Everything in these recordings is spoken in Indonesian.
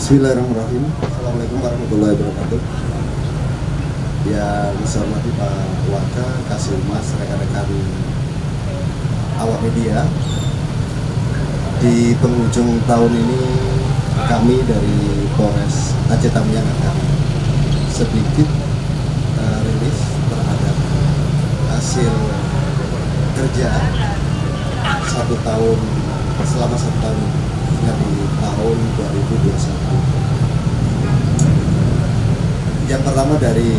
Bismillahirrahmanirrahim. Assalamualaikum warahmatullahi wabarakatuh. Yang saya hormati Pak Waka, Kasih Mas, rekan-rekan awak media. Di penghujung tahun ini kami dari Polres Aceh Tamiang akan sedikit rilis terhadap hasil kerja selama satu tahun dari tahun 2021. Yang pertama dari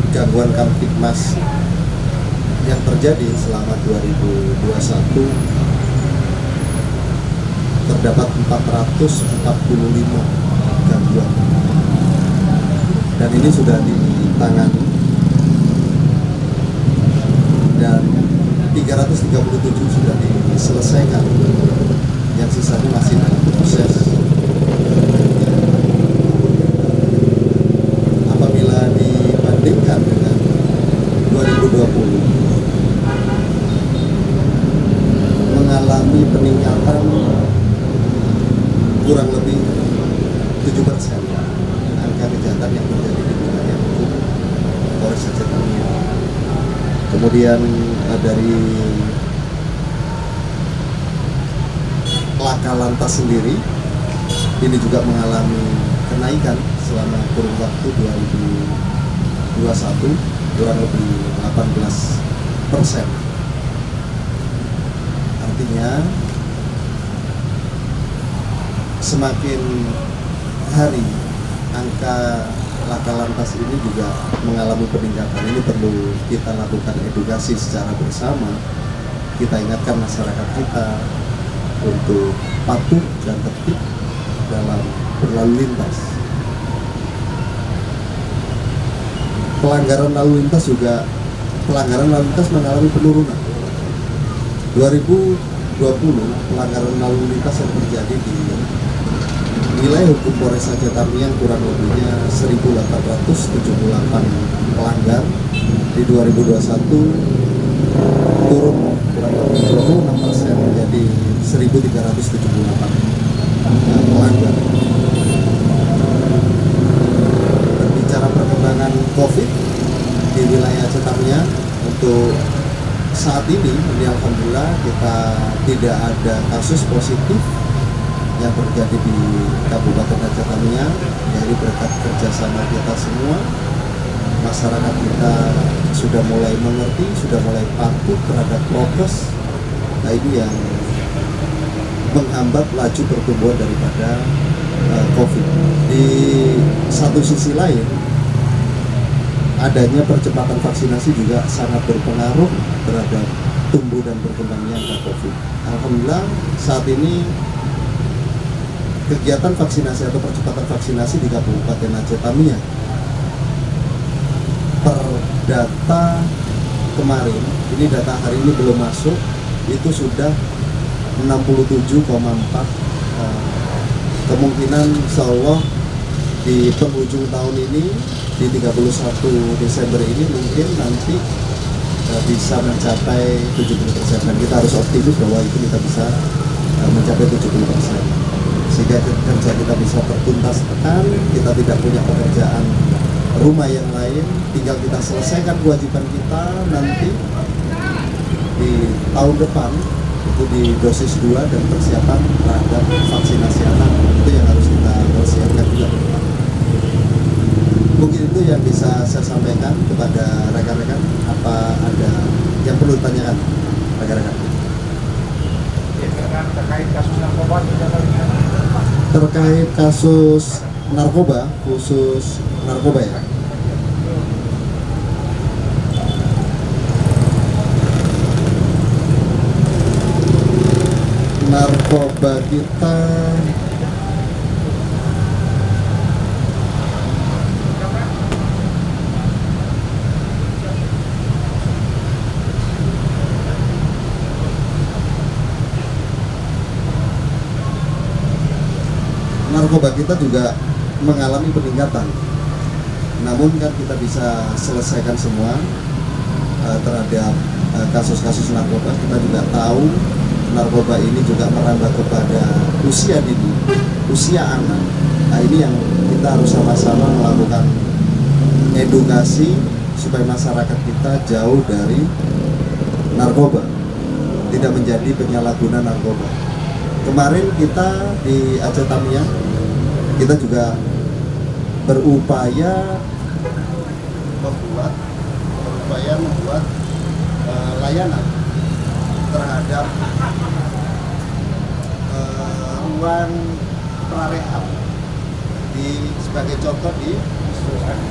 gangguan Kamtibmas yang terjadi selama 2021, terdapat 445 gangguan dan ini sudah ditangani dan 337 sudah diselesaikan, yang sisanya masih dalam proses. Apabila dibandingkan dengan 2020 mengalami peningkatan kurang lebih 7% angka kejahatan yang terjadi di wilayah hukum Polres Aceh Tamiang. Kemudian dari laka lantas sendiri ini juga mengalami kenaikan selama kurun waktu 2021 kurang lebih 18%. Artinya semakin hari angka laka lantas ini juga mengalami peningkatan. Ini perlu kita lakukan edukasi secara bersama. Kita ingatkan masyarakat kita untuk patuh dan tertib dalam berlalu lintas. Pelanggaran lalu lintas mengalami penurunan. 2020 pelanggaran lalu lintas yang terjadi di wilayah hukum Polres Aceh Tamiang kurang lebihnya 1.878 pelanggar. Di 2021 turun kurang lebih 26% menjadi 1.378 pelanggar. Berbicara perkembangan COVID di wilayah Aceh Tamiang, untuk saat ini alhamdulillah kita tidak ada kasus positif yang terjadi di Kabupaten Aceh Tamiang. Jadi berkat kerjasama kita semua, masyarakat kita sudah mulai mengerti, sudah mulai patuh terhadap prokes. Nah, ini yang menghambat laju pertumbuhan daripada COVID. Di satu sisi lain, adanya percepatan vaksinasi juga sangat berpengaruh terhadap tumbuh dan berkembangnya angka COVID. Alhamdulillah saat ini kegiatan vaksinasi atau percepatan vaksinasi di Kabupaten Aceh Tamiang per data kemarin, ini data hari ini belum masuk, itu sudah 67,4. Kemungkinan insya Allah di penghujung tahun ini, di 31 Desember ini mungkin nanti bisa mencapai 70%, dan kita harus optimis bahwa itu kita bisa mencapai 70%, sehingga kerja kita bisa tertuntaskan. Kita tidak punya pekerjaan rumah yang lain, tinggal kita selesaikan kewajiban kita nanti di tahun depan, itu di dosis 2 dan persiapan terhadap vaksinasi anak. Itu yang harus kita persiapkan juga. Mungkin itu yang bisa saya sampaikan kepada rekan-rekan. Apa ada yang perlu ditanyakan rekan-rekan? Terkait kasus narkoba, Terkait kasus narkoba, khusus narkoba ya. Narkoba kita juga mengalami peningkatan. Namun kan kita bisa selesaikan semua terhadap kasus-kasus narkoba. Kita juga tahu narkoba ini juga merambah kepada usia dini, usia anak. Nah, ini yang kita harus sama-sama melakukan edukasi supaya masyarakat kita jauh dari narkoba, tidak menjadi penyalahguna narkoba. Kemarin kita di Aceh Tamiang, kita juga berupaya membuat layanan terhadap ruang prarehab sebagai contoh di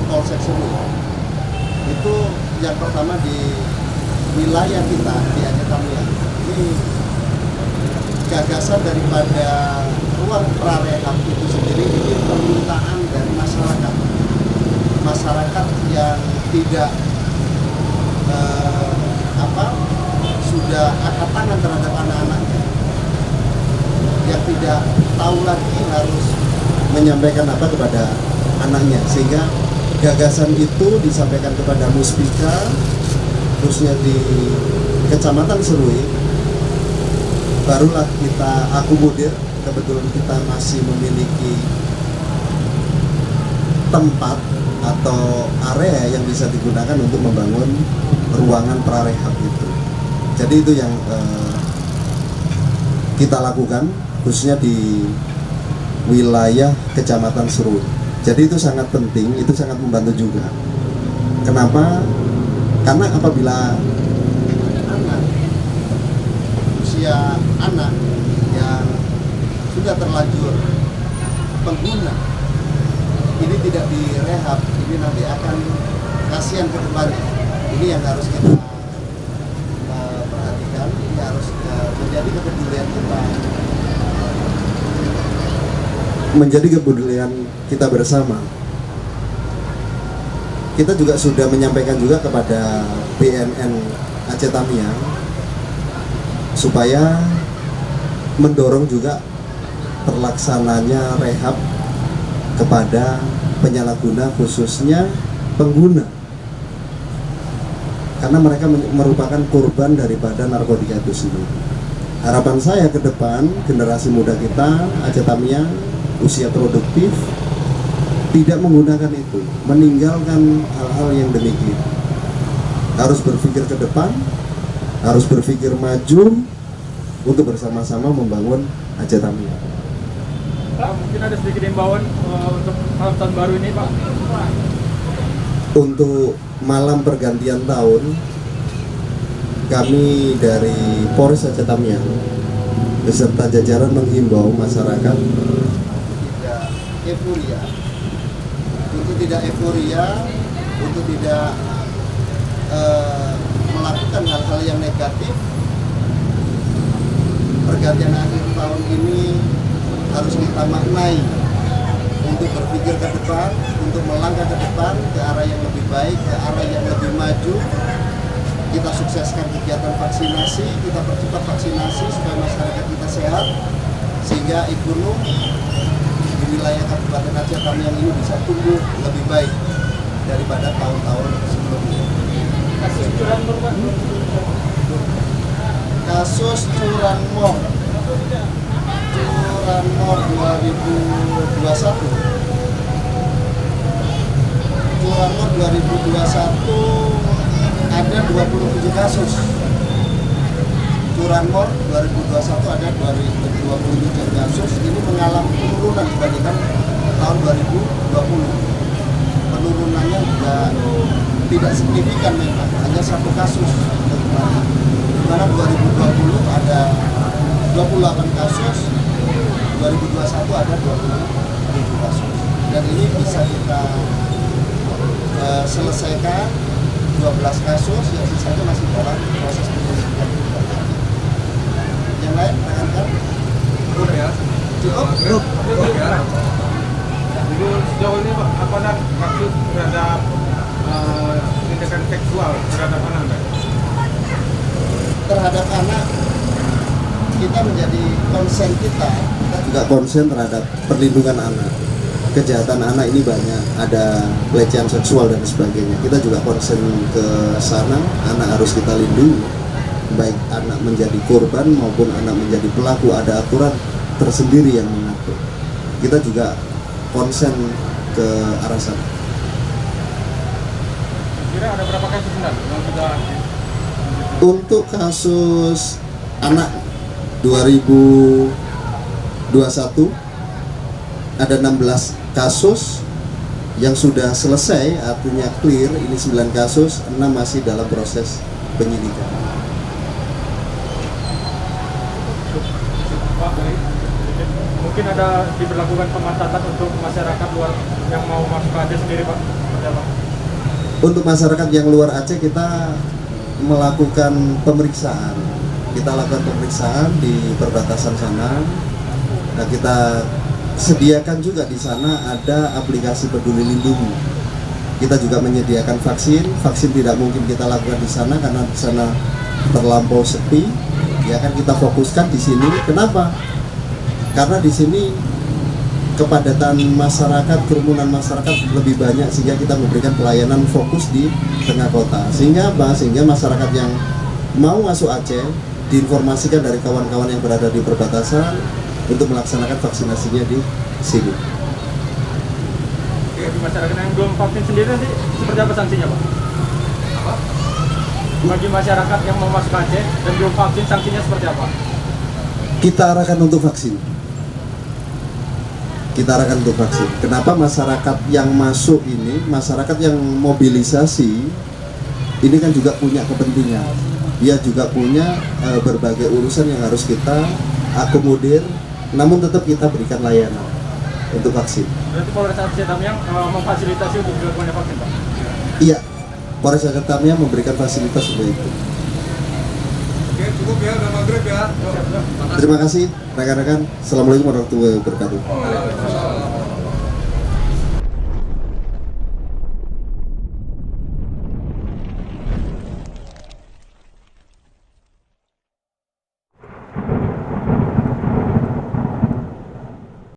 Polsek Serui. Itu yang pertama di wilayah kita di Aceh Tamiang. Ini gagasan daripada ruang prarehab itu sendiri, ini permintaan dari masyarakat yang tidak sudah angkat tangan terhadap anak-anaknya, yang tidak tahu lagi harus menyampaikan apa kepada anaknya, sehingga gagasan itu disampaikan kepada Muspika, khususnya di Kecamatan Serui. Barulah kita akomodir, kebetulan kita masih memiliki tempat atau area yang bisa digunakan untuk membangun ruangan prarehab itu. Jadi itu yang kita lakukan khususnya di wilayah Kecamatan Serui. Jadi itu sangat penting, itu sangat membantu juga. Kenapa? Karena apabila usia anak yang sudah terlanjur pengguna ini tidak direhab, ini nanti akan kasihan ke depannya. Ini yang harus kita perhatikan, ini harus menjadi kepedulian kita. Menjadi kepedulian kita bersama. Kita juga sudah menyampaikan juga kepada BNN Aceh Tamiang supaya mendorong juga terlaksananya rehab kepada penyalahguna, khususnya pengguna, karena mereka merupakan korban daripada narkotika itu sendiri. Harapan saya ke depan, generasi muda kita Aceh Tamiang usia produktif tidak menggunakan itu, meninggalkan hal-hal yang demikian. Harus berpikir ke depan, harus berpikir maju untuk bersama-sama membangun Aceh Tamiang. Pak, mungkin ada sedikit imbauan untuk malam tahun baru ini, Pak. Untuk malam pergantian tahun, kami dari Polres Aceh Tamiang beserta jajaran menghimbau masyarakat tidak euforia, untuk tidak melakukan hal-hal yang negatif. Pergantian akhir tahun ini harus kita maknai untuk berpikir ke depan, untuk melangkah ke depan ke arah yang lebih baik, ke arah yang lebih maju. Kita sukseskan kegiatan vaksinasi, kita percepat vaksinasi supaya masyarakat kita sehat, sehingga ekonomi di wilayah Kabupaten Aceh Tamiang ini bisa tumbuh lebih baik daripada tahun-tahun sebelumnya. Kasus curanmor 2021 ada 27 kasus. Curanmor 2021 ada 27 kasus. Ini mengalami penurunan dibandingkan tahun 2020. Penurunannya juga tidak signifikan memang, hanya satu kasus. Di mana 2020 ada 28 kasus, 2021 ada 27 kasus. Dan ini bisa kita selesaikan 12 kasus, yang sisanya masih dalam proses penyelidikan. Yang lain, rekan-rekan? Cukup ya? Cukup? Cukup ya? Untuk sejauh ini, Pak, apa ada kasus terhadap tindakan seksual terhadap anak? Terhadap anak, kita menjadi konsen kita juga konsen terhadap perlindungan anak. Kejahatan anak ini banyak, ada pelecehan seksual dan sebagainya. Kita juga konsen ke sana, anak harus kita lindungi. Baik anak menjadi korban maupun anak menjadi pelaku, ada aturan tersendiri yang mengatur. Kita juga konsen ke arah sana. Kira ada berapa kasus yang sudah Untuk kasus anak 2021 ada 16 kasus yang sudah selesai, artinya clear. Ini 9 kasus, 6 masih dalam proses penyidikan. Pak, mungkin ada diberlakukan pengetatan untuk masyarakat luar yang mau masuk ke Aceh sendiri, Pak? Seperti apa? Untuk masyarakat yang luar Aceh, kita melakukan pemeriksaan. Kita lakukan pemeriksaan di perbatasan sana. Nah, kita sediakan juga di sana ada aplikasi Peduli Lindungi. Kita juga menyediakan vaksin. Vaksin tidak mungkin kita lakukan di sana karena di sana terlampau sepi. Ya kan, kita fokuskan di sini. Kenapa? Karena di sini kepadatan masyarakat, kerumunan masyarakat lebih banyak, sehingga kita memberikan pelayanan fokus di tengah kota. Sehingga apa? Sehingga masyarakat yang mau masuk Aceh diinformasikan dari kawan-kawan yang berada di perbatasan untuk melaksanakan vaksinasinya di sini. Oke, bagi masyarakat yang belum vaksin sendiri nanti seperti apa sanksinya, Pak? apa? Bagi masyarakat yang mau masuk Aceh dan belum vaksin, sanksinya seperti apa? Kita arahkan untuk vaksin. Kita arahkan untuk vaksin. Kenapa masyarakat yang masuk ini, masyarakat yang mobilisasi, ini kan juga punya kepentingan. Dia juga punya berbagai urusan yang harus kita akomodir, namun tetap kita berikan layanan untuk vaksin. Berarti Polres Aceh Tamiang memfasilitasi untuk dilakukannya vaksin, Pak? Iya, Polres Aceh Tamiang memberikan fasilitas untuk itu. Oke, cukup ya, udah maghrib ya. Terima kasih rekan-rekan. Assalamualaikum warahmatullahi wabarakatuh. Waalaikumsalam.